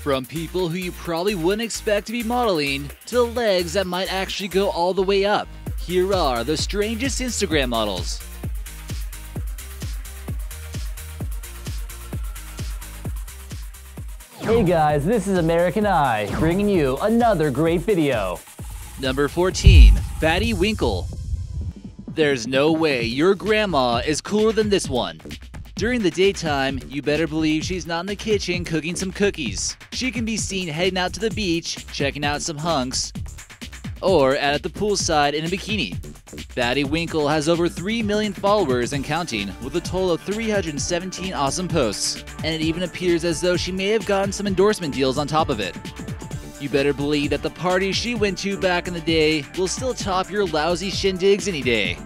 From people who you probably wouldn't expect to be modeling, to legs that might actually go all the way up, here are the strangest Instagram models. Hey guys, this is American Eye, bringing you another great video. Number 14. Fatty Winkle. There's no way your grandma is cooler than this one. During the daytime, you better believe she's not in the kitchen cooking some cookies. She can be seen heading out to the beach, checking out some hunks, or at the poolside in a bikini. Fatty Winkle has over 3 million followers and counting, with a total of 317 awesome posts, and it even appears as though she may have gotten some endorsement deals on top of it. You better believe that the party she went to back in the day will still top your lousy shindigs any day.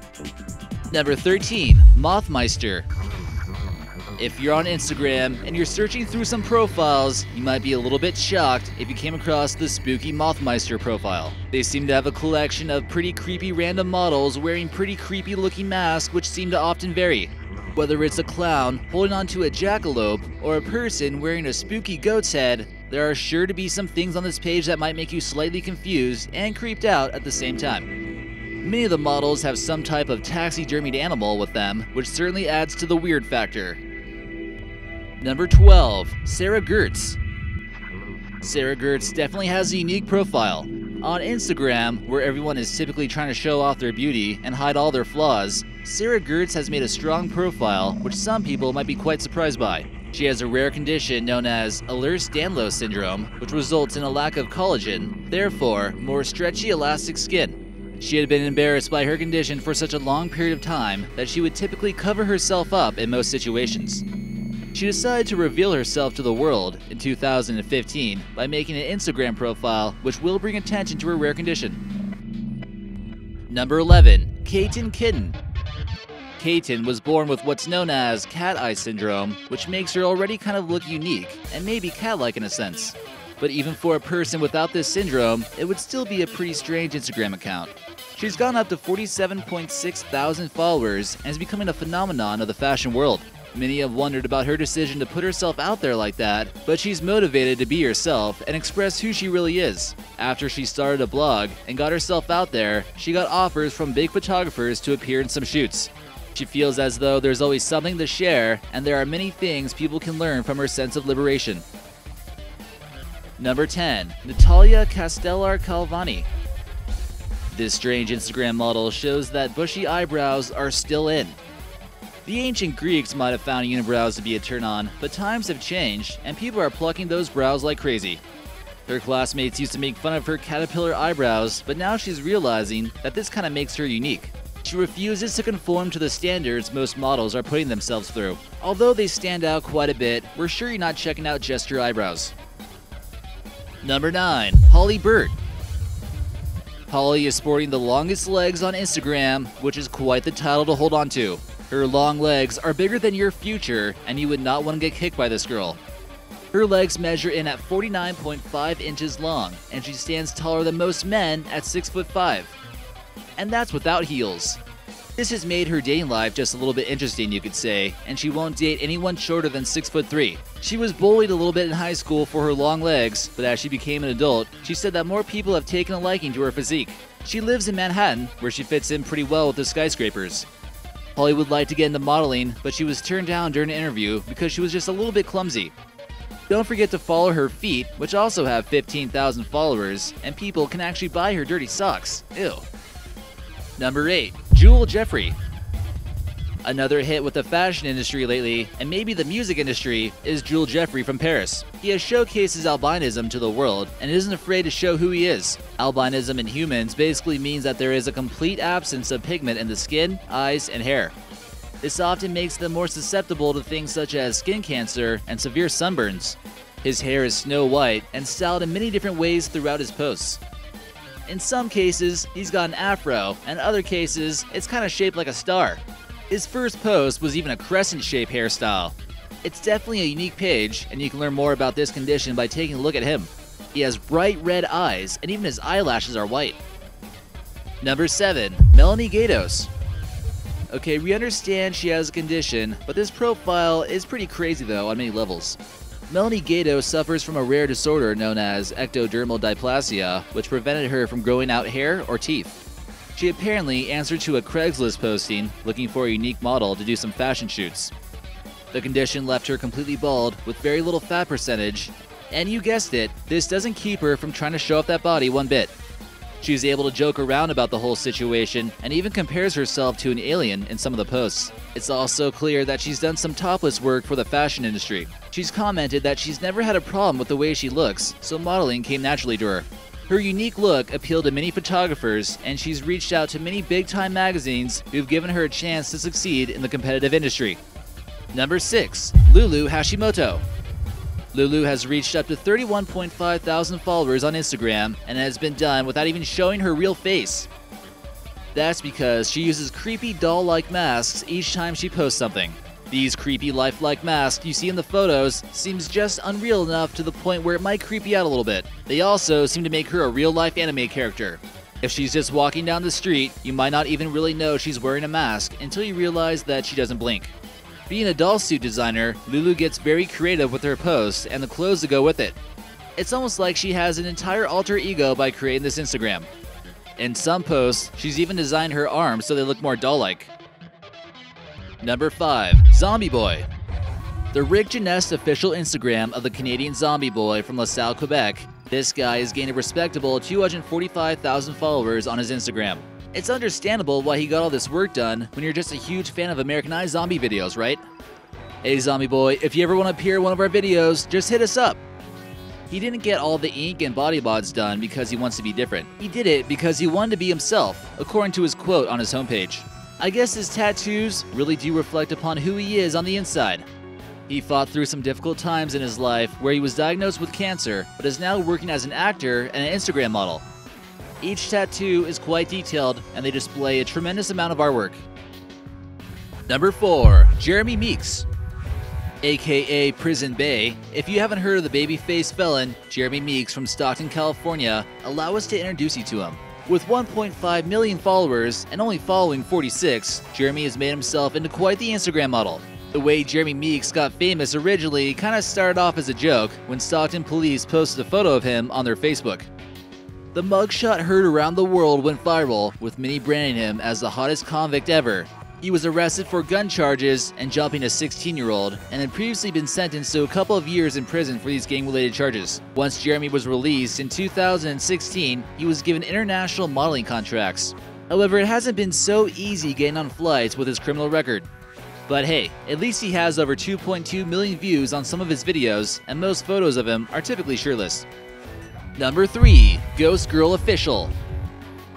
Number 13. Moth Meister. If you're on Instagram and you're searching through some profiles, you might be a little bit shocked if you came across the spooky Moth Meister profile. They seem to have a collection of pretty creepy random models wearing pretty creepy looking masks, which seem to often vary. Whether it's a clown holding onto a jackalope or a person wearing a spooky goat's head, there are sure to be some things on this page that might make you slightly confused and creeped out at the same time. Many of the models have some type of taxidermied animal with them, which certainly adds to the weird factor. Number 12. Sarah Gertz. Sarah Gertz definitely has a unique profile. On Instagram, where everyone is typically trying to show off their beauty and hide all their flaws, Sarah Gertz has made a strong profile, which some people might be quite surprised by. She has a rare condition known as Ehlers-Danlos syndrome, which results in a lack of collagen, therefore more stretchy, elastic skin. She had been embarrassed by her condition for such a long period of time that she would typically cover herself up in most situations. She decided to reveal herself to the world in 2015 by making an Instagram profile which will bring attention to her rare condition. Number 11. Katyn Kitten. Katyn was born with what's known as cat eye syndrome, which makes her already kind of look unique and maybe cat-like in a sense. But even for a person without this syndrome, it would still be a pretty strange Instagram account. She's gone up to 47.6 thousand followers and is becoming a phenomenon of the fashion world. Many have wondered about her decision to put herself out there like that, but she's motivated to be herself and express who she really is. After she started a blog and got herself out there, she got offers from big photographers to appear in some shoots. She feels as though there's always something to share, and there are many things people can learn from her sense of liberation. Number 10. Natalia Castelo. This strange Instagram model shows that bushy eyebrows are still in. The ancient Greeks might have found unibrows to be a turn-on, but times have changed, and people are plucking those brows like crazy. Her classmates used to make fun of her caterpillar eyebrows, but now she's realizing that this kind of makes her unique. She refuses to conform to the standards most models are putting themselves through. Although they stand out quite a bit, we're sure you're not checking out just her eyebrows. Number 9. Halle Burt. Halle is sporting the longest legs on Instagram, which is quite the title to hold on to. Her long legs are bigger than your future, and you would not want to get kicked by this girl. Her legs measure in at 49.5 inches long, and she stands taller than most men at 6'5". And that's without heels. This has made her dating life just a little bit interesting, you could say, and she won't date anyone shorter than 6'3". She was bullied a little bit in high school for her long legs, but as she became an adult, she said that more people have taken a liking to her physique. She lives in Manhattan, where she fits in pretty well with the skyscrapers. Halle would like to get into modeling, but she was turned down during an interview because she was just a little bit clumsy. Don't forget to follow her feet, which also have 15,000 followers, and people can actually buy her dirty socks. Ew. Number 8. Jeffery. Another hit with the fashion industry lately, and maybe the music industry, is Jeffery from Paris. He has showcased his albinism to the world and isn't afraid to show who he is. Albinism in humans basically means that there is a complete absence of pigment in the skin, eyes, and hair. This often makes them more susceptible to things such as skin cancer and severe sunburns. His hair is snow white and styled in many different ways throughout his posts. In some cases, he's got an afro, and in other cases, it's kind of shaped like a star. His first post was even a crescent-shaped hairstyle. It's definitely a unique page, and you can learn more about this condition by taking a look at him. He has bright red eyes, and even his eyelashes are white. Number 7. Melanie Gaydos. Okay, we understand she has a condition, but this profile is pretty crazy though on many levels. Melanie Gaydos suffers from a rare disorder known as ectodermal dysplasia, which prevented her from growing out hair or teeth. She apparently answered to a Craigslist posting looking for a unique model to do some fashion shoots. The condition left her completely bald with very little fat percentage, and you guessed it, this doesn't keep her from trying to show off that body one bit. She's able to joke around about the whole situation and even compares herself to an alien in some of the posts. It's also clear that she's done some topless work for the fashion industry. She's commented that she's never had a problem with the way she looks, so modeling came naturally to her. Her unique look appealed to many photographers, and she's reached out to many big-time magazines who've given her a chance to succeed in the competitive industry. Number 6. Lulu Hashimoto. Lulu has reached up to 31.5 thousand followers on Instagram and has been done without even showing her real face. That's because she uses creepy doll-like masks each time she posts something. These creepy lifelike masks you see in the photos seems just unreal enough to the point where it might creep you out a little bit. They also seem to make her a real-life anime character. If she's just walking down the street, you might not even really know she's wearing a mask until you realize that she doesn't blink. Being a doll suit designer, Lulu gets very creative with her posts and the clothes that go with it. It's almost like she has an entire alter ego by creating this Instagram. In some posts, she's even designed her arms so they look more doll-like. Number 5. Zombie Boy. The Rick Genest official Instagram of the Canadian Zombie Boy from LaSalle, Quebec. This guy has gained a respectable 245,000 followers on his Instagram. It's understandable why he got all this work done when you're just a huge fan of Americanized zombie videos, right? Hey Zombie Boy, if you ever want to appear in one of our videos, just hit us up. He didn't get all the ink and body mods done because he wants to be different. He did it because he wanted to be himself, according to his quote on his homepage. I guess his tattoos really do reflect upon who he is on the inside. He fought through some difficult times in his life where he was diagnosed with cancer, but is now working as an actor and an Instagram model. Each tattoo is quite detailed, and they display a tremendous amount of artwork. Number 4. Jeremy Meeks. AKA Prison Bay. If you haven't heard of the babyface felon, Jeremy Meeks from Stockton, California, allow us to introduce you to him. With 1.5 million followers and only following 46, Jeremy has made himself into quite the Instagram model. The way Jeremy Meeks got famous originally kind of started off as a joke when Stockton police posted a photo of him on their Facebook. The mugshot heard around the world went viral, with many branding him as the hottest convict ever. He was arrested for gun charges and jumping a 16-year-old, and had previously been sentenced to a couple of years in prison for these gang-related charges. Once Jeremy was released in 2016, he was given international modeling contracts. However, it hasn't been so easy getting on flights with his criminal record. But hey, at least he has over 2.2 million views on some of his videos, and most photos of him are typically shirtless. Number 3. Ghost Girl Official.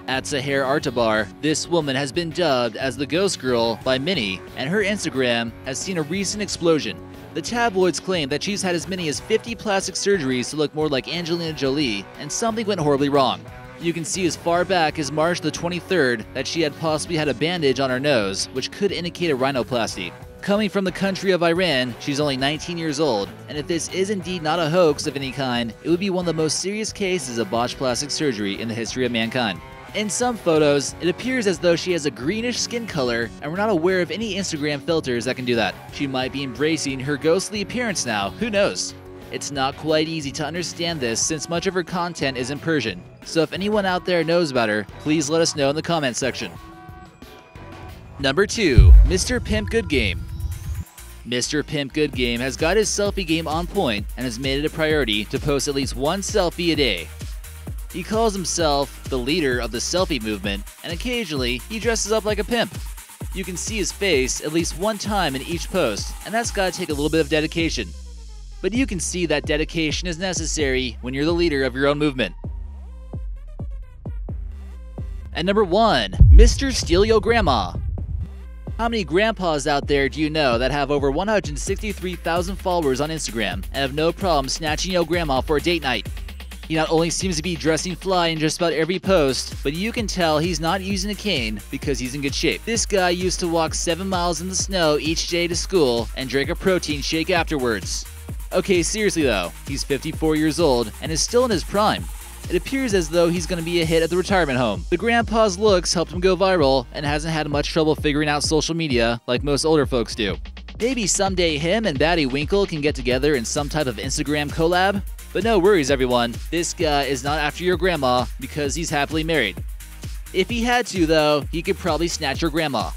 At Sahar Artabar, this woman has been dubbed as the Ghost Girl by many, and her Instagram has seen a recent explosion. The tabloids claim that she's had as many as 50 plastic surgeries to look more like Angelina Jolie, and something went horribly wrong. You can see as far back as March the 23rd that she had possibly had a bandage on her nose, which could indicate a rhinoplasty. Coming from the country of Iran, she's only 19 years old, and if this is indeed not a hoax of any kind, it would be one of the most serious cases of botched plastic surgery in the history of mankind. In some photos, it appears as though she has a greenish skin color, and we're not aware of any Instagram filters that can do that. She might be embracing her ghostly appearance now, who knows? It's not quite easy to understand this since much of her content is in Persian, so if anyone out there knows about her, please let us know in the comment section. Number 2. Mr. Pimp Good Game. Mr. Pimp Good Game has got his selfie game on point and has made it a priority to post at least one selfie a day. He calls himself the leader of the selfie movement, and occasionally he dresses up like a pimp. You can see his face at least one time in each post, and that's gotta take a little bit of dedication. But you can see that dedication is necessary when you're the leader of your own movement. And number 1, Mr. Steele Yo Grandma. How many grandpas out there do you know that have over 163,000 followers on Instagram and have no problem snatching your grandma for a date night? He not only seems to be dressing fly in just about every post, but you can tell he's not using a cane because he's in good shape. This guy used to walk 7 miles in the snow each day to school and drink a protein shake afterwards. Okay, seriously though, he's 54 years old and is still in his prime. It appears as though he's going to be a hit at the retirement home. The grandpa's looks helped him go viral and hasn't had much trouble figuring out social media like most older folks do. Maybe someday him and baddie Winkle can get together in some type of Instagram collab? But no worries everyone, this guy is not after your grandma because he's happily married. If he had to though, he could probably snatch your grandma.